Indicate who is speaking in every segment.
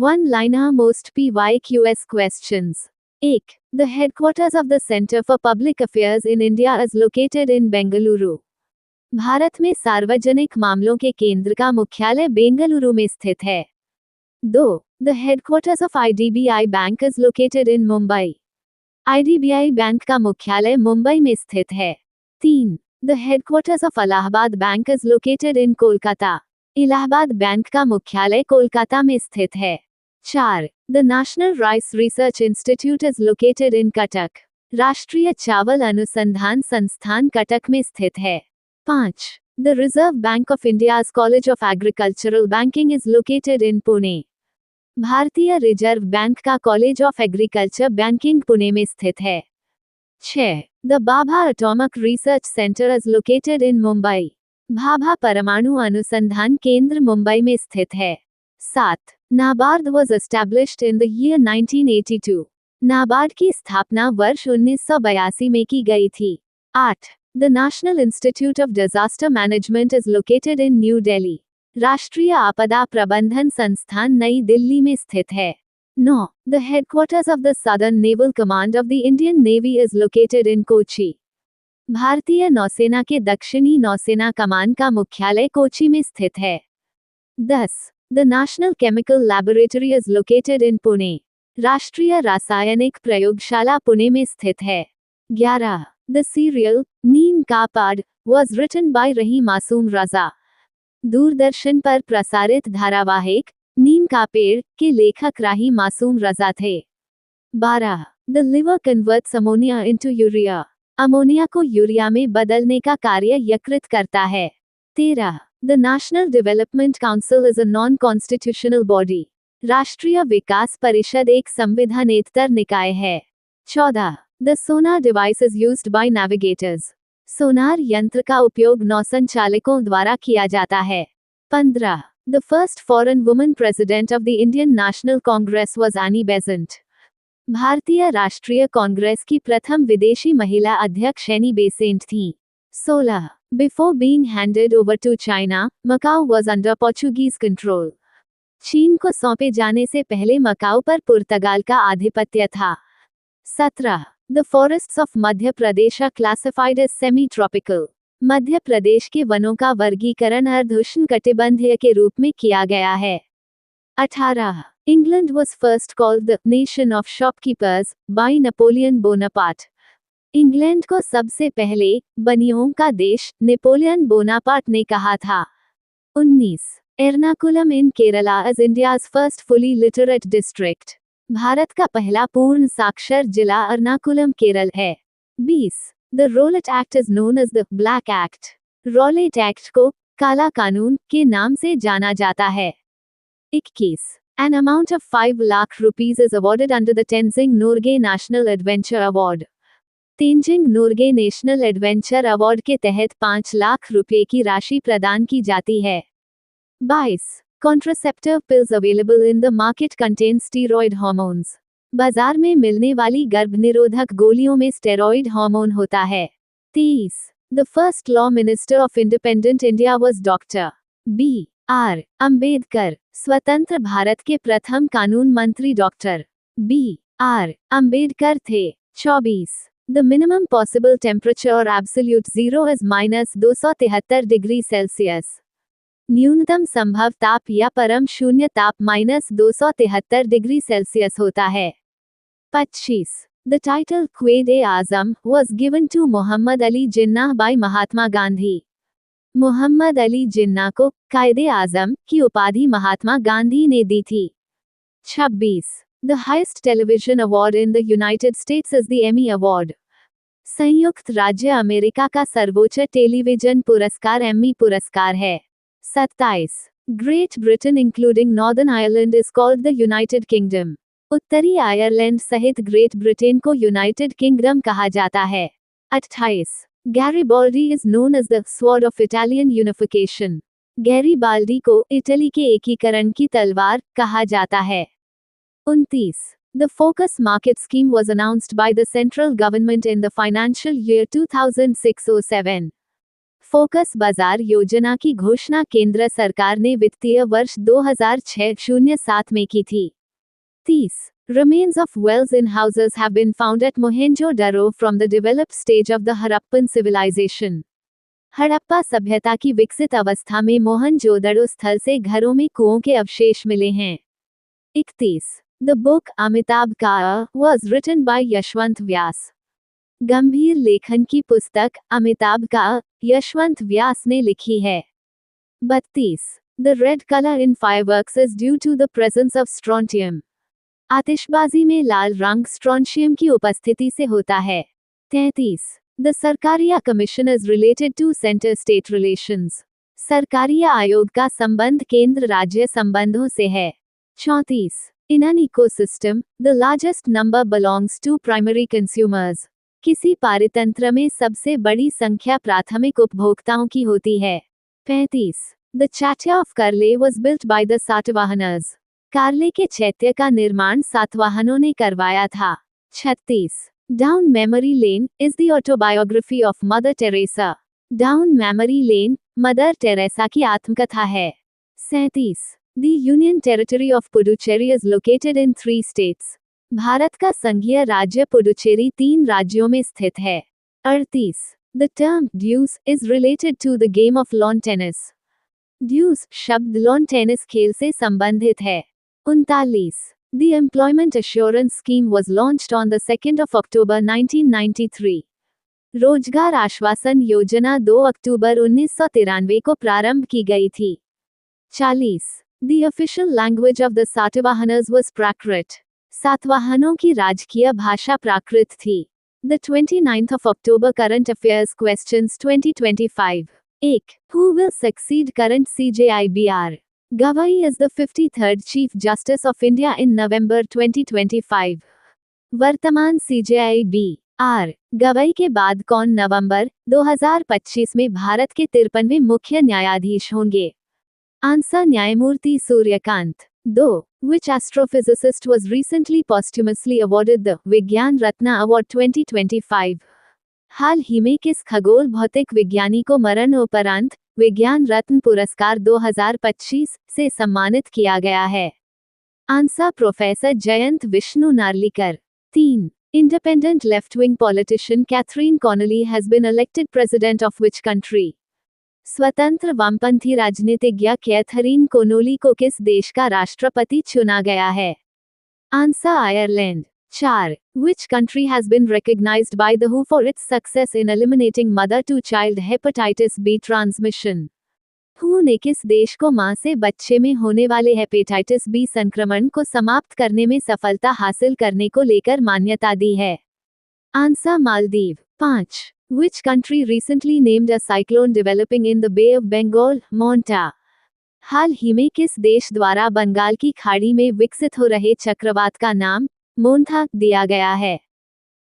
Speaker 1: One-liner most PYQS questions. 1. The headquarters of the Center for Public Affairs in India is located in Bengaluru. Bharat में सार्वजनिक मामलों के केंद्र का मुख्यालय बेंगलुरु में स्थित है. 2. The headquarters of IDBI Bank is located in Mumbai. IDBI bank का मुख्यालय मुंबई में स्थित है. 3. The headquarters of Allahabad Bank is located in Kolkata. Allahabad bank का मुख्यालय कोलकाता में स्थित है. 4. The National Rice Research Institute is located in Cuttack. राष्ट्रीय चावल अनुसंधान संस्थान कटक में स्थित है. 5. The Reserve Bank of India's College of Agricultural Banking is located in Pune. भारतीय रिजर्व बैंक का college of agriculture banking Pune में स्थित है. 6. The Bhabha Atomic Research Center is located in Mumbai. Bhabha परमाणु अनुसंधान केंद्र मुंबई में स्थित है. 7. NABARD was established in the year 1982. NABARD की स्थापना वर्ष 1982 में की गई थी. 8. The National Institute of Disaster Management is located in New Delhi. राष्ट्रीय आपदा प्रबंधन संस्थान नई दिल्ली में स्थित है. 9. The headquarters of the Southern Naval Command of the Indian Navy is located in Kochi. भारतीय नौसेना के दक्षिणी नौसेना कमान का मुख्यालय कोची में स्थित है. 10. The National Chemical Laboratory is located in Pune. राष्ट्रीय रासायनिक प्रयोगशाला पुणे में स्थित है. 11. The serial नीम का पेड़ was written by रही मासूम रजा. दूरदर्शन पर प्रसारित धारावाहिक नीम का पेड़ के लेखक राही मासूम रजा थे. 12. The liver converts ammonia into urea. Ammonia को यूरिया में बदलने का कार्य यकृत करता है. 13. The National Development Council is a non-constitutional body. राष्ट्रीय विकास परिषद एक संविधानेतर निकाय है. 14. The sonar device is used by navigators. सोनार यंत्र का उपयोग नौसंचालकों द्वारा किया जाता है. 15. The first foreign woman president of the Indian National Congress was Annie Besant. भारतीय राष्ट्रीय कांग्रेस की प्रथम विदेशी महिला अध्यक्ष एनी बेसेंट थीं. 16. Before being handed over to China, Macau was under Portuguese control. चीन को सौंपे जाने से पहले मकाऊ पर पुर्तगाल का आधिपत्य था. 17. The forests of Madhya Pradesh are classified as semi-tropical. Madhya Pradesh के वनों का वर्गीकरण अर्धउष्णकटिबंधीय के रूप में किया गया है. 18. England was first called the nation of shopkeepers by Napoleon Bonaparte. England को सबसे पहले बनियों का देश नेपोलियन बोनापार्ट ने कहा था. 19. Ernakulam in Kerala is India's first fully literate district. भारत का पहला पूर्ण साक्षर जिला एर्नाकुलम केरल है. 20. The Rowlatt act is known as the black act. Rowlatt act को काला कानून के नाम से जाना जाता है. 21. An amount of 5 lakh rupees is awarded under the Tenzing Norgay National Adventure Award. Tenzing Norgay national adventure award के तहत 5 लाख रुपए की राशि प्रदान की जाती है. 22. Contraceptive pills available in the market contain steroid hormones. बाजार में मिलने वाली गर्भनिरोधक गोलियों में स्टेरॉइड हार्मोन होता है. 23. The first law minister of independent India was Dr. B.R. Ambedkar. स्वतंत्र भारत के प्रथम कानून मंत्री डॉक्टर B.R. अम्बेडकर थे. 24. The minimum possible temperature or absolute zero is -273 degree Celsius. न्यूनतम संभव ताप या परम शून्य ताप -273 डिग्री सेल्सियस होता है. 25. The title Quaid-e-Azam was given to Muhammad Ali Jinnah by Mahatma Gandhi. Mohammad Ali Jinnah को कायदे आजम की उपाधि महात्मा गांधी ने दी थी. 26. The highest television award in the United States is the Emmy Award. संयुक्त राज्य अमेरिका का सर्वोच्च टेलीविजन पुरस्कार एम्मी पुरस्कार है. 27. Great Britain including Northern Ireland is called the United Kingdom. उत्तरी आयरलैंड सहित ग्रेट ब्रिटेन को यूनाइटेड किंगडम कहा जाता है. 28. Garibaldi is known as the sword of Italian unification. Garibaldi को इटली के एकीकरण की तलवार कहा जाता है. 29. The Focus Market Scheme was announced by the central government in the financial year 2006-07. Focus बाजार योजना की घोषणा केंद्र सरकार ने वित्तीय वर्ष 2006-07 में की थी। 30. Remains of wells in houses have been found at Mohenjo-daro from the developed stage of the Harappan civilization. Harappa सभ्यता की विकसित अवस्था में मोहनजोदड़ो स्थल से घरों में कुओं के अवशेष मिले हैं। 31. The book अमिताभ का was written by यशवंत व्यास। गंभीर लेखन की पुस्तक अमिताभ का यशवंत व्यास ने लिखी है। 32. The red color in fireworks is due to the presence of strontium. आतिशबाजी में लाल रंग स्ट्रोंशियम की उपस्थिति से होता है। 33. The Sarkaria commission is related to center state relations. Sarkaria आयोग का संबंध केंद्र राज्य संबंधों से है। 34. In an ecosystem, the largest number belongs to primary consumers. किसी पारितंत्र में सबसे बड़ी संख्या प्राथमिक उपभोक्ताओं की होती है। 35. The Chaitya of Karle was built by the Satavahanas. कार्ले के चैत्य का निर्माण सातवाहनों ने करवाया था। 36. Down Memory Lane is the autobiography of Mother Teresa. Down Memory Lane mother Teresa की आत्मकथा है। 37. The Union Territory of Puducherry is located in 3 states. Bharat का संघीय राज्य पुडुचेरी 3 राज्यों में स्थित है। 38. The term deuce is related to the game of lawn tennis. ड्यूस शब्द लॉन टेनिस खेल से संबंधित है। 39. The Employment Assurance Scheme was launched on the 2nd of October 1993. रोजगार आश्वासन योजना 2 अक्टूबर 1993 को प्रारंभ की गई थी। 40. The official language of the Satavahanas was Prakrit. सातवाहनों की राजकीय भाषा प्राकृत थी। The 29th of October Current Affairs Questions 2025. 1. Who will succeed current CJIBR? Gavai is the 53rd Chief Justice of India in November 2025. वर्तमान CJIBR गवई के बाद कौन नवंबर 2025 में भारत के 53वें मुख्य न्यायाधीश होंगे? आंसर न्यायमूर्ति Suryakant. 2. Which astrophysicist was recently posthumously awarded the विज्ञान रत्न अवार्ड 2025? हाल ही में किस खगोल भौतिक विज्ञानी को मरणोपरांत विज्ञान रत्न पुरस्कार 2025 से सम्मानित किया गया है? Answer professor Jayant Vishnu Narlikar. 3. Independent left-wing politician Catherine Connolly has been elected president of which country? स्वतंत्र वामपंथी राजनीतिज्ञ कैथरीन कोनोली को किस देश का राष्ट्रपति चुना गया है? Answer Ireland. 4. Which country has been recognized by the WHO for its success in eliminating mother-to-child hepatitis B transmission? WHO ने किस देश को मां से बच्चे में होने वाले हेपेटाइटिस बी संक्रमण को समाप्त करने में सफलता हासिल करने को लेकर मान्यता दी है? Answer Maldives. 5. Which country recently named a cyclone developing in the Bay of Bengal, Monta? हाल ही में किस देश द्वारा बंगाल की खाड़ी में विकसित हो रहे चक्रवात का नाम मोन्था दिया गया है?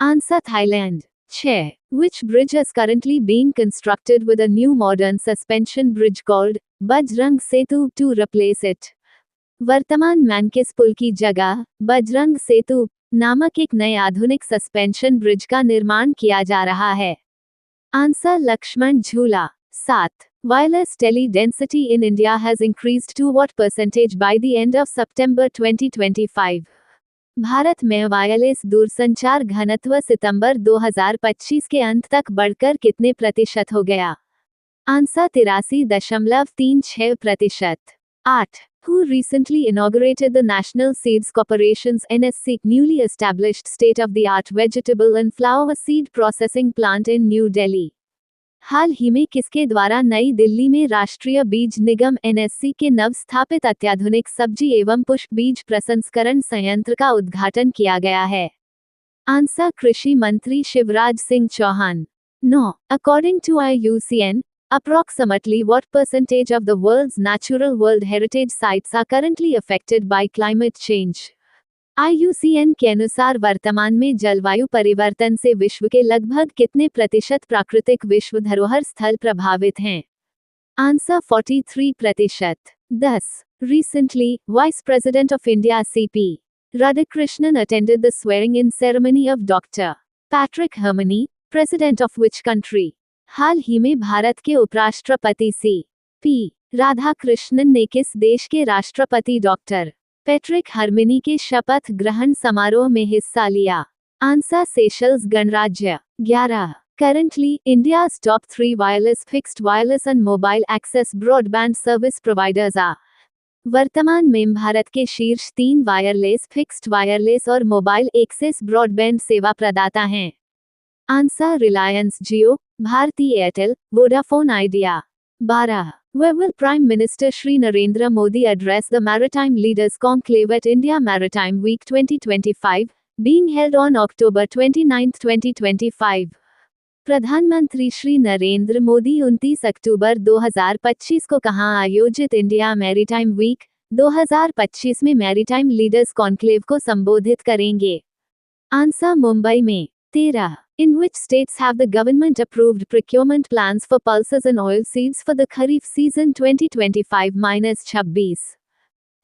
Speaker 1: Answer Thailand. 6. Which bridge is currently being constructed with a new modern suspension bridge called Bajrang Setu to replace it? वर्तमान मैनकिस पुल की जगह बजरंग सेतु नामक एक नए आधुनिक सस्पेंशन ब्रिज का निर्माण किया जा रहा है। आंसर लक्ष्मण झूला। 7. Wireless tele density in India has increased to what percentage by the end of September 2025? Bharat में वायरलेस दूरसंचार घनत्व सितंबर 2025 के अंत तक बढ़कर कितने प्रतिशत हो गया? Answer 83.36%। 8. Who recently inaugurated the National Seeds Corporation's NSC newly established state-of-the-art vegetable and flower seed processing plant in New Delhi? हाल ही में किसके द्वारा नई दिल्ली में राष्ट्रीय बीज निगम NSC के नव स्थापित अत्याधुनिक सब्जी एवं पुष्प बीज प्रसंस्करण संयंत्र का उद्घाटन किया गया है? आंसर कृषि मंत्री Shivraj Singh Chauhan. 9. According to IUCN, approximately what percentage of the world's natural World Heritage sites are currently affected by climate change? IUCN के अनुसार वर्तमान में जलवायु परिवर्तन से विश्व के लगभग कितने प्रतिशत प्राकृतिक विश्व धरोहर स्थल प्रभावित हैं? Answer 43%। 10. Recently, Vice President of India CP Radhakrishnan attended the swearing-in ceremony of Dr. Patrick Hermany, President of which country? हाल ही में भारत के उपराष्ट्रपति सी.पी. राधाकृष्णन ने किस देश के राष्ट्रपति डॉक्टर पैट्रिक हरमिनी के शपथ ग्रहण समारोह में हिस्सा लिया? आंसर सेशल्स गणराज्य। 11. Currently, India's top 3 wireless fixed wireless and mobile access broadband service providers are. वर्तमान में भारत के शीर्ष 3 वायरलेस, फिक्स्ड वायरलेस और मोबाइल एक्सेस ब्रॉडबैंड सेवा प्रदाता हैं। Answer Reliance Jio, Bharti Airtel, Vodafone Idea. 12. Where will Prime Minister Shri Narendra Modi address the Maritime Leaders Conclave at India Maritime Week 2025, being held on October 29, 2025? प्रधानमंत्री श्री नरेंद्र मोदी 29 अक्टूबर 2025 को कहां आयोजित India maritime week 2025 में maritime leaders conclave को संबोधित करेंगे? Answer Mumbai में। 13. In which states have the government approved procurement plans for pulses and oil seeds for the Kharif season 2025-26?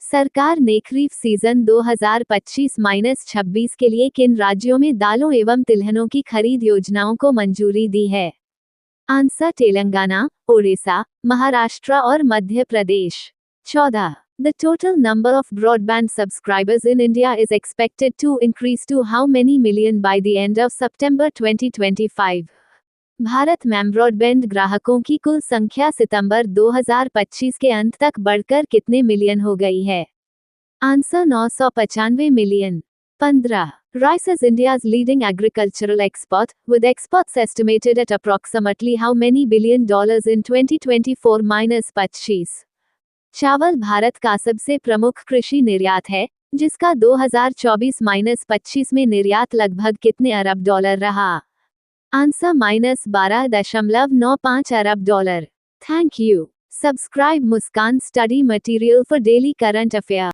Speaker 1: सरकार ने खरीफ सीजन 2025-26 के लिए किन राज्यों में दालों एवं तिलहनों की खरीद योजनाओं को मंजूरी दी है? आंसर तेलंगाना, ओडिशा, महाराष्ट्र और Madhya Pradesh. 14. The total number of broadband subscribers in India is expected to increase to how many million by the end of September 2025? Bharat में ब्रॉडबैंड ग्राहकों की कुल संख्या सितंबर 2025 के अंत तक बढ़कर कितने मिलियन हो गई है? Answer 995 million. 15. Rice is India's leading agricultural export, with exports estimated at approximately how many billion dollars in 2024-25? चावल भारत का सबसे प्रमुख कृषि निर्यात है, जिसका 2024-25 में निर्यात लगभग कितने अरब डॉलर रहा? Answer -12.95 Arab dollar. Thank you. Subscribe Muskan study material for daily current affair.